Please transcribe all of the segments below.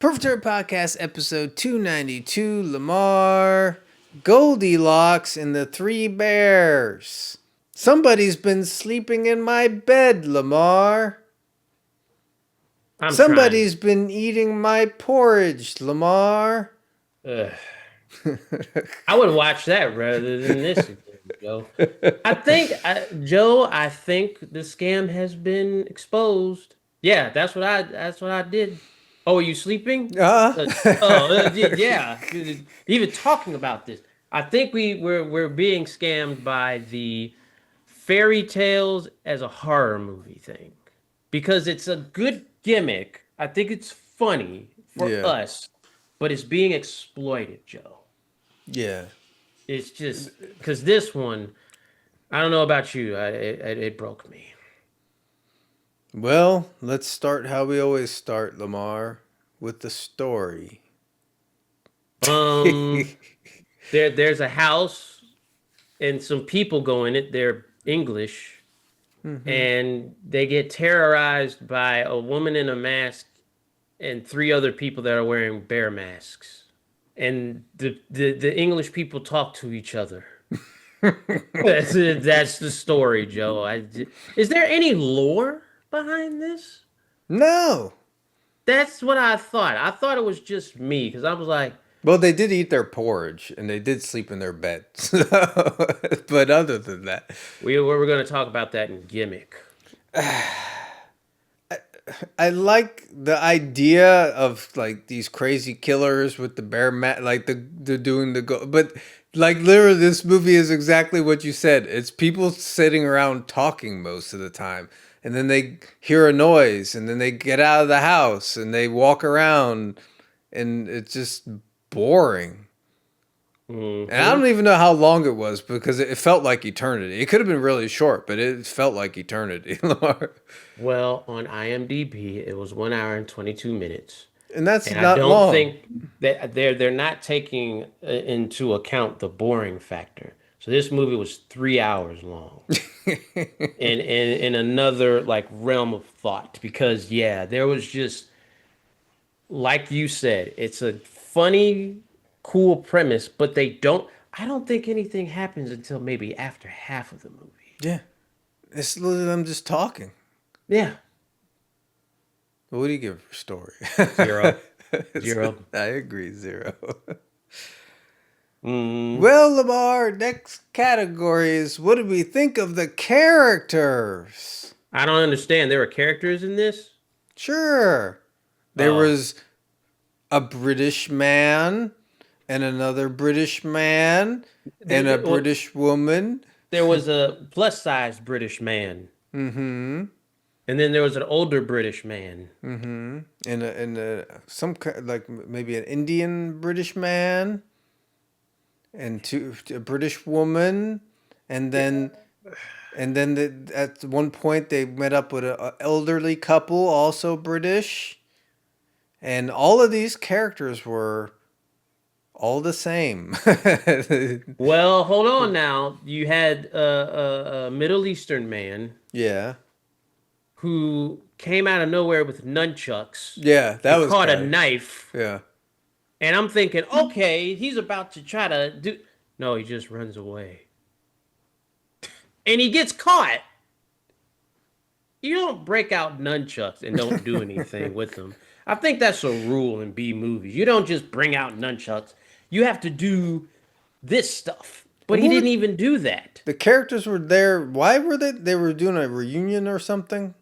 Perfect Earth Podcast, episode 292, Lamar, Goldilocks, and the Three Bears. Somebody's been sleeping in my bed, Lamar. Somebody's been eating my porridge, Lamar. I would watch that rather than this again, Joe. I think the scam has been exposed. Yeah, that's what I did. Oh, are you sleeping? Yeah. Even talking about this, I think we're being scammed by the fairy tales as a horror movie thing because it's a good gimmick. I think it's funny for Yeah. us, but it's being exploited, Joe. Yeah. It's just because this one, I don't know about you, it broke me. Well, let's start how we always start, Lamar, with the story. Um, there's a house and some people go in it. They're English, and they get terrorized by a woman in a mask and three other people that are wearing bear masks. And the English people talk to each other. That's the story, Joe. Is there any lore behind this? No. That's what I thought. I thought it was just me because I was like, Well, they did eat their porridge and they did sleep in their beds. But other than that, we were going to talk about that in gimmick. I like the idea of like these crazy killers with the bear mat, like the doing the go, but like literally, this movie is exactly what you said. It's people sitting around talking most of the time, and then they hear a noise, and then they get out of the house and they walk around, and it's just boring. And I don't even know how long it was because it felt like eternity. It could have been really short, but it felt like eternity. Well, on IMDb, it was 1 hour and 22 minutes. And that's And I not don't long. think that they're not taking into account the boring factor. So this movie was 3 hours long, in another like realm of thought. Because yeah, there was just like you said, it's a funny, cool premise, but they don't. I don't think anything happens until maybe after half of the movie. Yeah. It's literally them just talking. Yeah, What do you give for story? zero, zero. I agree, zero. Mm. Well, Lamar, next category is what did we think of the characters? I don't understand. There were characters in this. Sure. There Oh, was a British man and another British man and a well, British woman. there was a plus size British man, Mm-hmm. and then there was an older British man. Mm-hmm. And like maybe an Indian British man and a British woman, and then at one point they met up with a elderly couple, also British, and all of these characters were all the same. Well, hold on now. You had a Middle Eastern man Yeah, who came out of nowhere with nunchucks yeah, that and was caught a kind of knife, yeah. and I'm thinking, okay, he's about to try to do. No, he just runs away, and he gets caught. You don't break out nunchucks and don't do anything with them. I think that's a rule in B movies. You don't just bring out nunchucks. You have to do this stuff. But he What didn't even do that. the characters were there? Why were they? They were doing a reunion or something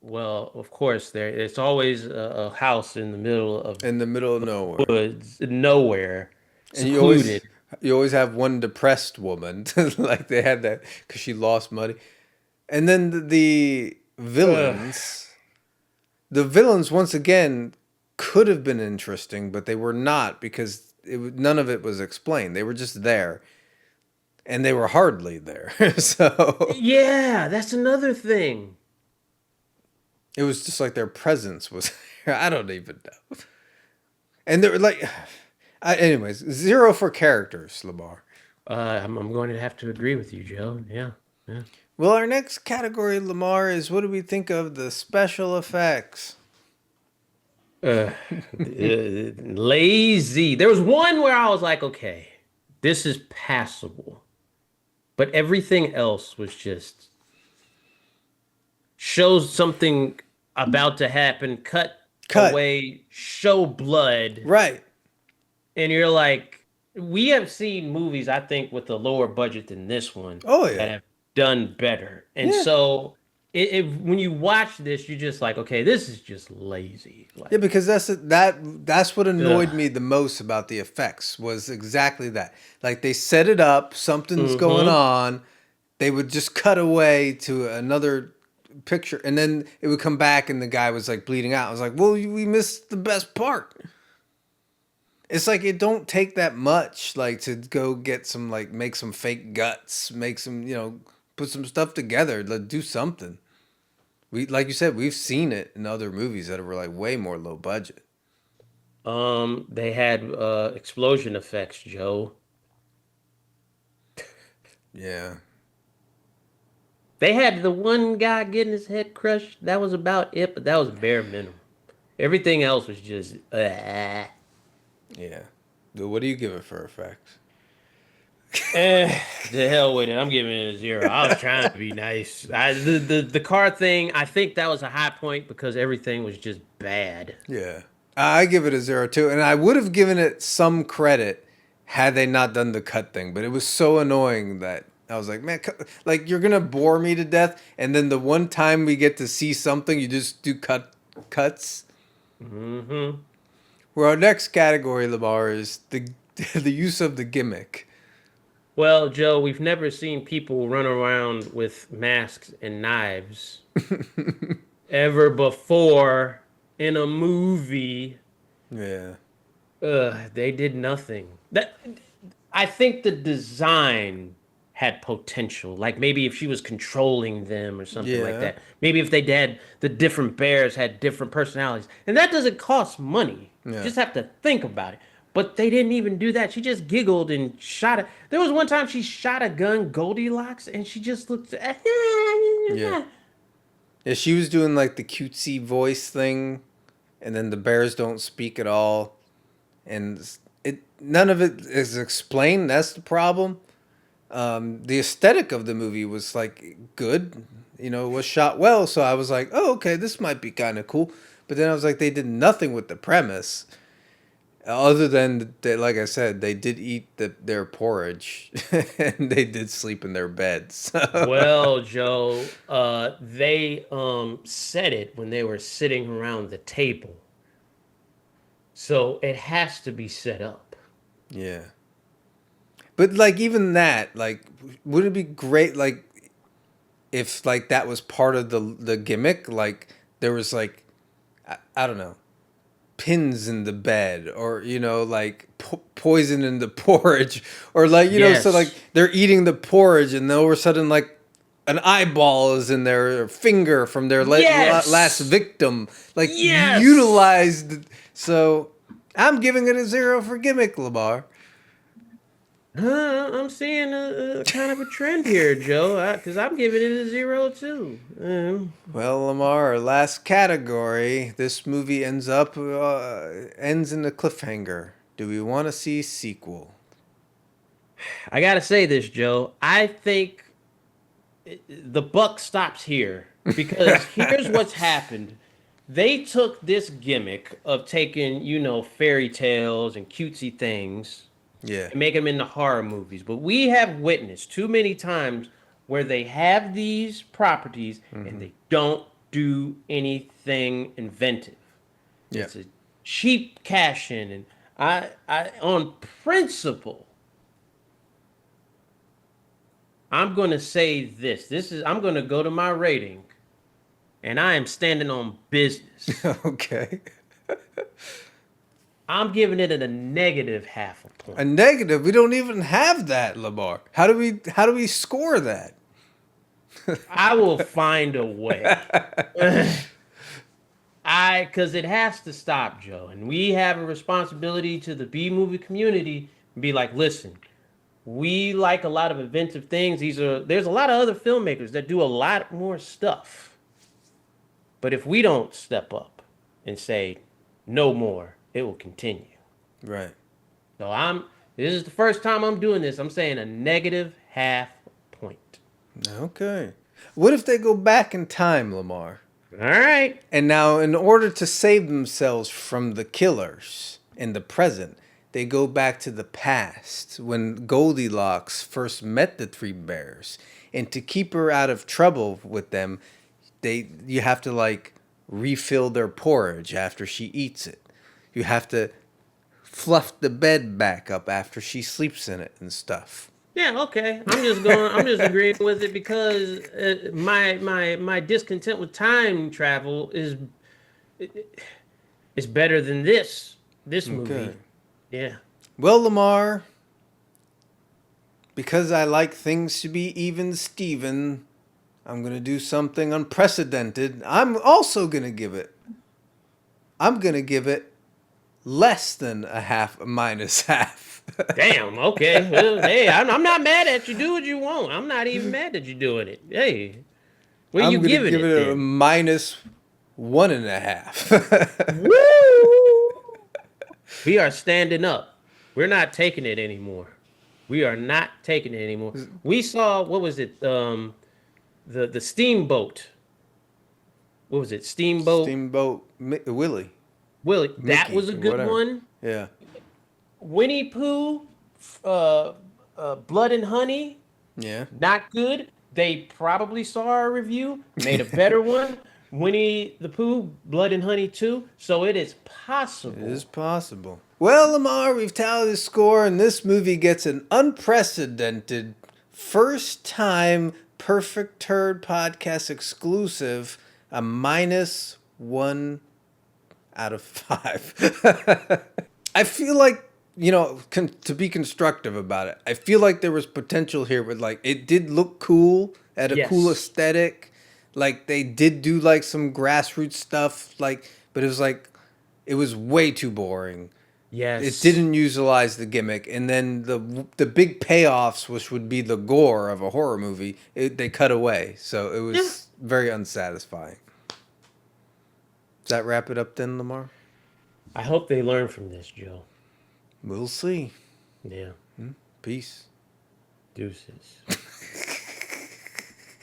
Well, of course, it's always a house in the middle of in the middle of nowhere. woods, nowhere, And secluded. you always have one depressed woman, like they had that because she lost money, and then the Ugh. villains, the villains once again could have been interesting, but they were not because none of it was explained. They were just there, and they were hardly there, so Yeah, that's another thing. it was just like their presence was. I don't even know, and they were like, anyways, zero for characters, Lamar. I'm going to have to agree with you, Joe. Yeah, yeah. Well, our next category, Lamar, is what do we think of the special effects? Uh, lazy. There was one where I was like, okay, this is passable. But everything else was just shows something about to happen, cut Cut. away, show blood, Right. and you're like, we have seen movies, I think, with a lower budget than this one Oh that yeah. have done better. And Yeah. so when you watch this, you're just like, okay, this is just lazy. Yeah, Like, because that's what ugh. annoyed me the most about the effects was exactly that. Like they set it up, something's going Mm-hmm. on, they would just cut away to another picture, and then it would come back, and the guy was like bleeding out. I was like, "Well, we missed the best part." It's like it don't take that much, like to go get some, like make some fake guts, make some, put some stuff together, like do something. We, like you said, we've seen it in other movies that were like way more low budget. They had explosion effects, Joe. Yeah. They had the one guy getting his head crushed. That was about it, but that was bare minimum. Everything else was just Yeah. Dude, what do you give it for effects? the hell with it. I'm giving it a zero. I was trying to be nice. The car thing, I think that was a high point because everything was just bad. Yeah. I give it a zero too. And I would have given it some credit had they not done the cut thing. But it was so annoying that I was like, man, like you're going to bore me to death. And then the one time we get to see something, you just do cuts. Hmm. Where our next category, Lamar, is the use of the gimmick. Well, Joe, we've never seen people run around with masks and knives ever before in a movie. Yeah. They did nothing. That I think the design had potential. Like maybe if she was controlling them or something like Yeah. that. Maybe if they had the different bears had different personalities. And that doesn't cost money. You Yeah. just have to think about it. But they didn't even do that. She just giggled and shot it. There was one time she shot a gun, Goldilocks, and she just looked. Yeah. Yeah, she was doing like the cutesy voice thing, and then the bears don't speak at all, and it none of it is explained. That's the problem. The aesthetic of the movie was like good, it was shot well. So I was like, oh, okay, this might be kind of cool. But then I was like, they did nothing with the premise, other than that, like I said, they did eat their porridge, and they did sleep in their beds. Well, Joe, they said it when they were sitting around the table. So it has to be set up. Yeah. But like even that, like, would it be great like if like that was part of the gimmick? Like there was like I don't know, pins in the bed, or like poison in the porridge, or like so like Yes. they're eating the porridge, and then all of a sudden like an eyeball is in their finger from their last Yes. victim, like Yes. utilized. So I'm giving it a zero for gimmick, Lamar. I'm seeing a kind of a trend here, Joe, because I'm giving it a zero too. Well, Lamar, our last category. This movie ends in a cliffhanger. Do we want to see sequel? I gotta say this, Joe. I think the buck stops here because here's what's happened. They took this gimmick of taking, fairy tales and cutesy things Yeah. and make them into horror movies. But we have witnessed too many times where they have these properties and Mm-hmm. they don't do anything inventive. Yeah. It's a cheap cash in, and on principle, I'm gonna say this. I'm gonna go to my rating, and I am standing on business. Okay. I'm giving it a negative half a A point. negative. We don't even have that, Lamar. How do we score that? I will find a way. Because it has to stop, Joe. And we have a responsibility to the B movie community and be like, listen, we like a lot of inventive things. There's a lot of other filmmakers that do a lot more stuff. But if we don't step up and say, no more. It will continue. Right. So this is the first time I'm doing this. I'm saying a negative half point. Okay. What if they go back in time, Lamar? All right. And now, in order to save themselves from the killers in the present, they go back to the past when Goldilocks first met the three bears. And to keep her out of trouble with them, you have to like refill their porridge after she eats it. You have to fluff the bed back up after she sleeps in it and stuff. Yeah, okay. I'm just agreeing with it because my discontent with time travel is better than this Okay. movie. Yeah. Well, Lamar, because I like things to be even Steven, I'm going to do something unprecedented. I'm going to give it less than a half, a minus half. Damn. Okay. Well, hey, I'm not mad at you. Do what you want. I'm not even mad that you're doing it. Hey, what are you I'm going to giving give it it a then? minus one and a half. Woo! We are standing up. We're not taking it anymore. We are not taking it anymore. We saw what was it? The steamboat. What was it? Steamboat Willie, Willie. That Mickey, was a or good whatever. one. Yeah. Winnie Pooh, uh, Blood and Honey. Yeah. Not good. They probably saw our review, made a better one. Winnie the Pooh, Blood and Honey too. So it is It is possible. possible. Well, Lamar, we've tallied the score, and this movie gets an unprecedented first time Perfect Turd podcast exclusive, a minus one out of five. I feel like, to be constructive about it, I feel like there was potential here with, like, it did look cool, had a cool Yes. aesthetic. Like, they did do, like, some grassroots stuff, like, but it was way too boring. It Yes. didn't utilize the gimmick, and then the big payoffs, which would be the gore of a horror movie, they cut away. So it Yeah. was very unsatisfying. Does that wrap it up then, Lamar? I hope they learn from this, Joe. We'll see. Yeah. Peace. Deuces.